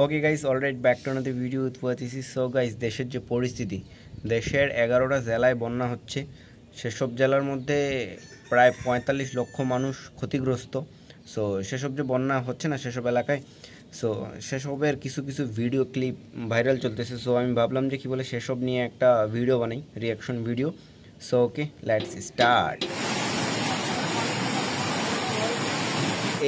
Okay guys, alright back to another video with ওয়াতিসি। So guys, দেশের যে পরিস্থিতি, দেশের 11টা জেলায় বন্যা হচ্ছে। সেসব জেলার মধ্যে প্রায় 45 লক্ষ মানুষ ক্ষতিগ্রস্ত। সো সেসব যে বন্যা হচ্ছে না সেসব এলাকায়, সো সেসবের কিছু কিছু ভিডিও ক্লিপ ভাইরাল চলতেছে। সো আমি ভাবলাম যে কী বলে সেসব নিয়ে একটা ভিডিও বানাই, reaction video. So okay, let's start.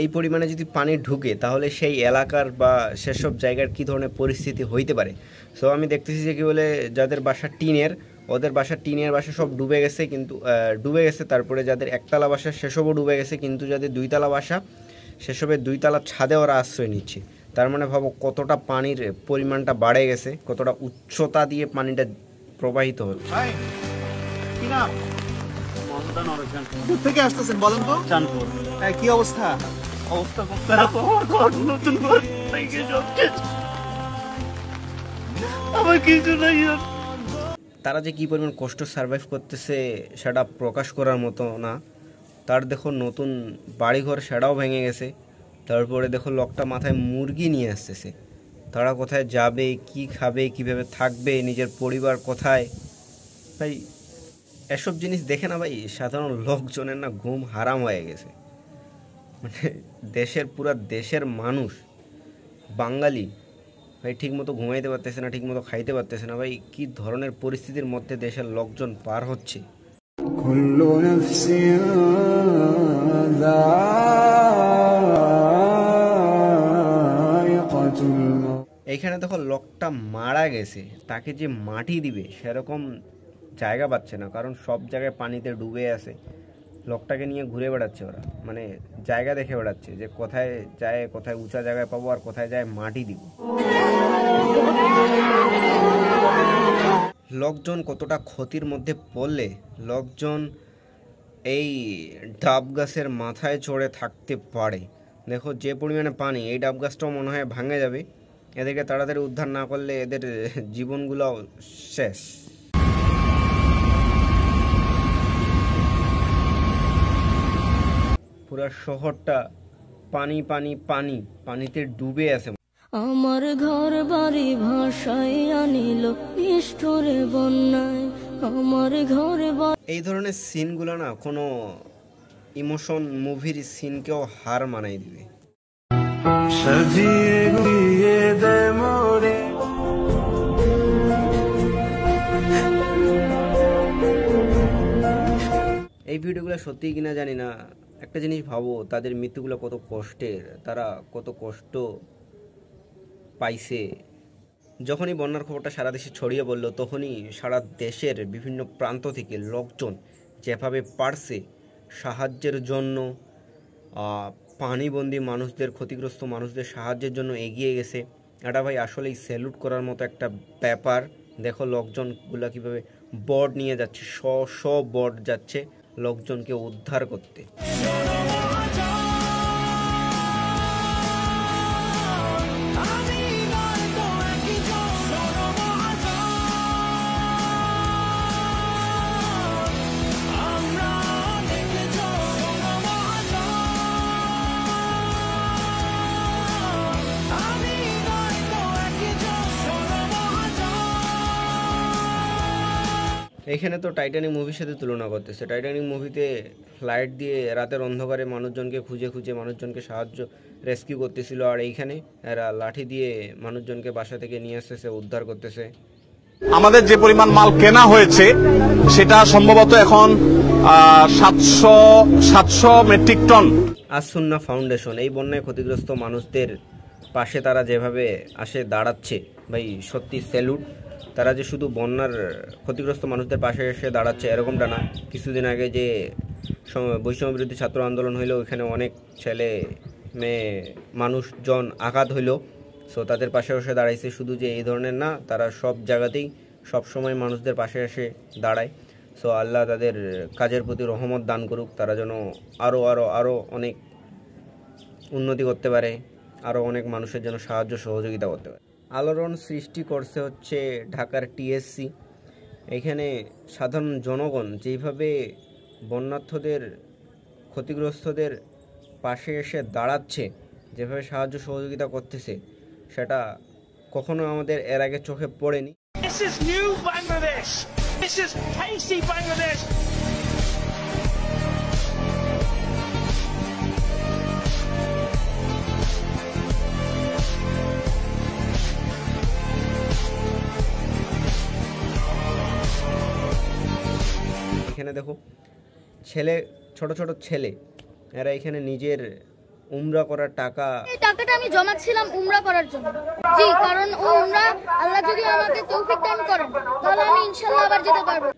এই পরিমাণে যদি পানি ঢুকে তাহলে সেই এলাকার বা সেসব জায়গার কী ধরনের পরিস্থিতি হইতে পারে। সো আমি দেখতেছি যে কী বলে যাদের বাসা টিনের, ওদের বাসা টিনের বাসা সব ডুবে গেছে, কিন্তু ডুবে গেছে। তারপরে যাদের একতলা বাসা সেসবও ডুবে গেছে, কিন্তু যাদের দুইতলা বাসা সেসবের দুইতলার ছাদে ওরা আশ্রয় নিচ্ছে। তার মানে ভাবো কতটা পানির পরিমাণটা বাড়ে গেছে, কতটা উচ্চতা দিয়ে পানিটা প্রবাহিত হচ্ছে। থেকে আসতেছেন বলেন তো? চাঁদপুর। কি অবস্থা? অবস্থা খুব খারাপ। আমার ঘর নতুন ঘর ভেঙে সব শেষ। আমার কিছু নাই। তারা যে কী পরিমাণ কষ্ট সার্ভাইভ করতেছে সেটা প্রকাশ করার মতো না। তার দেখো নতুন বাড়িঘর সেটাও ভেঙে গেছে। তারপরে দেখো লোকটা মাথায় মুরগি নিয়ে আসতেছে। তারা কোথায় যাবে, কি খাবে, কিভাবে থাকবে, নিজের পরিবার কোথায়? ভাই এসব জিনিস দেখে না ভাই সাধারণ লোকজনের না ঘুম হারাম হয়ে গেছে। মানে পুরা দেশের মানুষ, বাঙালি ভাই ঠিকমতো ঘুমাইতে পারতেছে না, ঠিকমতো খাইতে পারতেছে না। ভাই কী ধরনের পরিস্থিতির মধ্যে দেশের লোকজন পার হচ্ছে। এইখানে দেখো লোকটা মারা গেছে, তাকে যে মাটি দিবে সেরকম জায়গা পাচ্ছে না, কারণ সব জায়গায় পানিতে ডুবে আছে। লোকটাকে নিয়ে ঘুরে বেড়াচ্ছে ওরা, মানে জায়গা দেখে বেড়াচ্ছে যে কোথায় যায়, কোথায় উঁচা জায়গায় পাবো আর কোথায় যায় মাটি দিব। লোকজন কতটা ক্ষতির মধ্যে পড়লে লোকজন এই ডাব গাছের মাথায় চড়ে থাকতে পারে। দেখো যে পরিমাণে পানি, এই ডাব গাছটাও মনে হয় ভাঙে যাবে। এদেরকে তাড়াতাড়ি উদ্ধার না করলে এদের জীবনগুলো শেষ। পুরো শহরটা পানি পানি পানি, পানিতে ডুবে আছে। আমার ঘর বাড়ি ভাষায় আনিল নিষ্ঠুরে বন্যায়, আমার ঘর। এই ধরনের সিনগুলো না কোনো ইমোশন মুভির সিনকেও হার মানাই দিবে। এই ভিডিওগুলো সত্যি কিনা জানি না। একটা জিনিস ভাবো, তাদের মৃত্যুগুলো কত কষ্টের, তারা কত কষ্ট পাইছে। যখনই বন্যার খবরটা সারা দেশে ছড়িয়ে পড়ল, তখনই সারা দেশের বিভিন্ন প্রান্ত থেকে লোকজন যেভাবে পারছে সাহায্যের জন্য, পানিবন্দী মানুষদের, ক্ষতিগ্রস্ত মানুষদের সাহায্যের জন্য এগিয়ে গেছে। এটা ভাই আসলেই স্যালুট করার মতো একটা ব্যাপার। দেখো লোকজনগুলো কীভাবে বোট নিয়ে যাচ্ছে, শ বোট যাচ্ছে লোকজনকে উদ্ধার করতে। এখানে তো টাইটানিক মুভির সাথে তুলনা করতেছে। টাইটানিক মুভিতে লাইট দিয়ে রাতের অন্ধকারে মানুষজনকে খুঁজে খুঁজে মানুষজনকে সাহায্য রেস্কিউ করতেছিল, আর এইখানে এরা লাঠি দিয়ে মানুষজনকে বাসা থেকে নিয়ে আসতেছে, উদ্ধার করতেছে। আমাদের যে পরিমাণ মাল কেনা হয়েছে সেটা সম্ভবত এখন 700 মেট্রিক টন। আসুন্না ফাউন্ডেশন এই বন্যায় ক্ষতিগ্রস্ত মানুষদের পাশে তারা যেভাবে আসে দাঁড়াচ্ছে, ভাই সত্যি স্যালুট। তারা যে শুধু বন্যার ক্ষতিগ্রস্ত মানুষদের পাশে এসে দাঁড়াচ্ছে এরকমটা না। কিছুদিন আগে যে বৈষম্য বিরোধী ছাত্র আন্দোলন হইলো, ওইখানে অনেক ছেলে মেয়ে মানুষজন আঘাত হইলো। সো তাদের পাশে এসে দাঁড়াইছে। শুধু যে এই ধরনের না, তারা সব জায়গাতেই সবসময় মানুষদের পাশে এসে দাঁড়ায়। সো আল্লাহ তাদের কাজের প্রতি রহমত দান করুক, তারা যেন আরও অনেক উন্নতি করতে পারে, আরও অনেক মানুষের যেন সাহায্য সহযোগিতা করতে পারে। আলোড়ন সৃষ্টি করছে হচ্ছে ঢাকার টিএসসি। এখানে সাধারণ জনগণ যেইভাবে বন্যার্থদের, ক্ষতিগ্রস্তদের পাশে এসে দাঁড়াচ্ছে, যেভাবে সাহায্য সহযোগিতা করতেছে, সেটা কখনো আমাদের এর আগে চোখে পড়েনি। This is new Bangladesh. This is tasty Bangladesh. এখানে দেখো ছেলে, ছোট ছোট ছেলে, এরা এখানে নিজের উমরা করার টাকা, এই টাকাটা আমি জমাচ্ছিলাম উমরা করার জন্য। জি, কারণ ও উমরা আল্লাহ যদি আমাকে তৌফিক দান করেন তাহলে আমি ইনশাআল্লাহ আবার যেতে পারবো।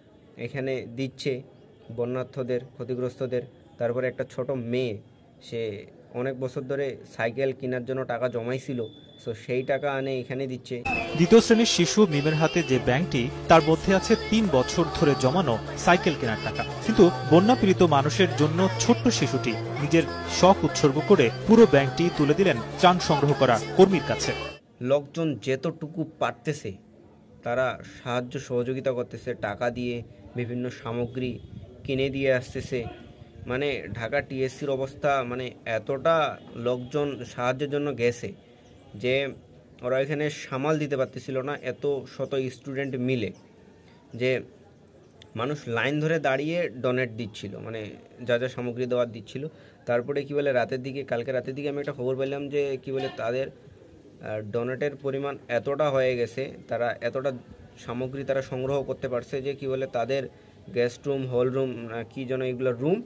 এখানে দিচ্ছে বন্যার্থদের, ক্ষতিগ্রস্তদের। তারপরে একটা ছোট মেয়ে, সে অনেক বছর ধরে সাইকেল কেনার জন্য টাকা জমাইছিল, সো সেই টাকা আনে এখানে দিচ্ছে। দ্বিতীয় শ্রেণীর শিশু মিমের হাতে যে ব্যাংকটি, তার মধ্যে আছে 3 বছর ধরে জমানো সাইকেল কেনার টাকা। কিন্তু বন্যাপীড়িত মানুষের জন্য ছোট্ট শিশুটি নিজের শখ উৎসর্গ করে পুরো ব্যাংকটি তুলে দিলেন ত্রাণ সংগ্রহ করা কর্মীর কাছে। লোকজন যেতটুকু পারতেছে তারা সাহায্য সহযোগিতা করতেছে, টাকা দিয়ে বিভিন্ন সামগ্রী কিনে দিয়ে আসতেছে। মানে ঢাকা টিএসসির অবস্থা, মানে এতটা লোকজন সাহায্যের জন্য গেছে যে ওরা এখানে সামাল দিতে পারতেছিল না, এত শত স্টুডেন্ট মিলে, যে মানুষ লাইন ধরে দাঁড়িয়ে ডোনেট দিচ্ছিল, মানে যা যা সামগ্রী দেওয়ার দিচ্ছিল। তারপরে কি বলে কালকে রাতের দিকে আমি একটা খবর পেলাম যে কি বলে তাদের ডোনেটের পরিমাণ এতটা হয়ে গেছে, তারা এতটা সামগ্রী তারা সংগ্রহ করতে পারছে যে কি বলে তাদের গেস্ট রুম, হল রুম, কি যেন এগুলো রুম,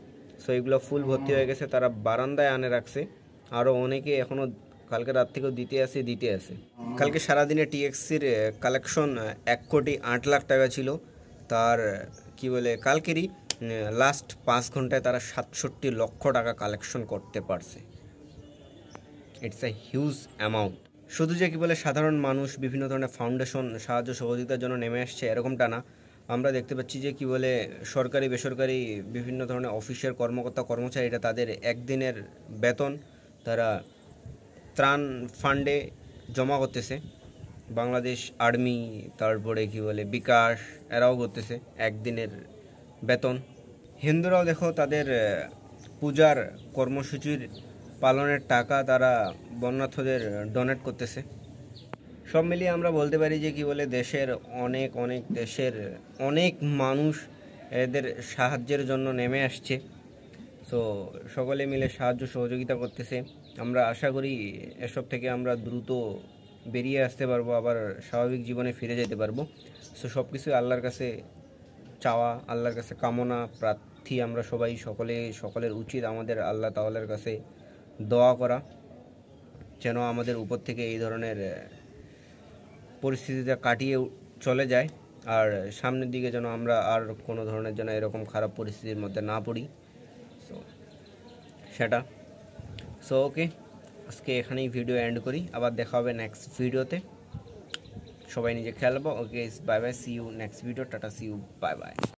সো এগুলো ফুল ভর্তি হয়ে গেছে, তারা বারান্দায় আনে রাখছে। আরও অনেকে এখনও কালকে রাত থেকেও দিতে আসে। কালকে সারাদিনে টিএক্সির কালেকশন 1,08,00,000 টাকা ছিল। তার কি বলে কালকেরই লাস্ট 5 ঘন্টায় তারা 67 লক্ষ টাকা কালেকশন করতে পারছে। It's a huge amount. শুধু যে কি বলে সাধারণ মানুষ বিভিন্ন ধরনের ফাউন্ডেশন সাহায্য সহযোগিতার জন্য নেমে আসছে এরকমটা না, আমরা দেখতে পাচ্ছি যে কি বলে সরকারি বেসরকারি বিভিন্ন ধরনের অফিসের কর্মকর্তা কর্মচারীরা তাদের একদিনের বেতন তারা ত্রাণ ফান্ডে জমা করতেছে। বাংলাদেশ আর্মি, তারপরে কি বলে বিকাশ, এরাও করতেছে একদিনের বেতন। হিন্দুরাও দেখো তাদের পূজার কর্মসূচির পালনের টাকা তারা বন্যার্থদের ডোনেট করতেছে। সব মিলিয়ে আমরা বলতে পারি যে কি বলে দেশের অনেক মানুষ এদের সাহায্যের জন্য নেমে আসছে। সো সকলে মিলে সাহায্য সহযোগিতা করতেছে। আমরা আশা করি এসব থেকে আমরা দ্রুত বেরিয়ে আসতে পারবো, আবার স্বাভাবিক জীবনে ফিরে যেতে পারবো। সো সব কিছু আল্লাহর কাছে চাওয়া, আল্লাহর কাছে কামনা প্রার্থী আমরা সবাই, সকলের উচিত আমাদের আল্লাহ তাআলার কাছে দোয়া করা যেন আমাদের উপর থেকে এই ধরনের পরিস্থিতিটা কাটিয়ে চলে যায়, আর সামনের দিকে যেন আমরা আর কোনো ধরনের যেন এরকম খারাপ পরিস্থিতির মধ্যে না পড়ি। সেটা ওকে, আজকে এখানেই ভিডিও এন্ড করি, আবার দেখা হবে নেক্সট ভিডিওতে। সবাই নিজে খেয়াল রাখবো। Okay, bye bye, see you next video, tata, see you, bye by.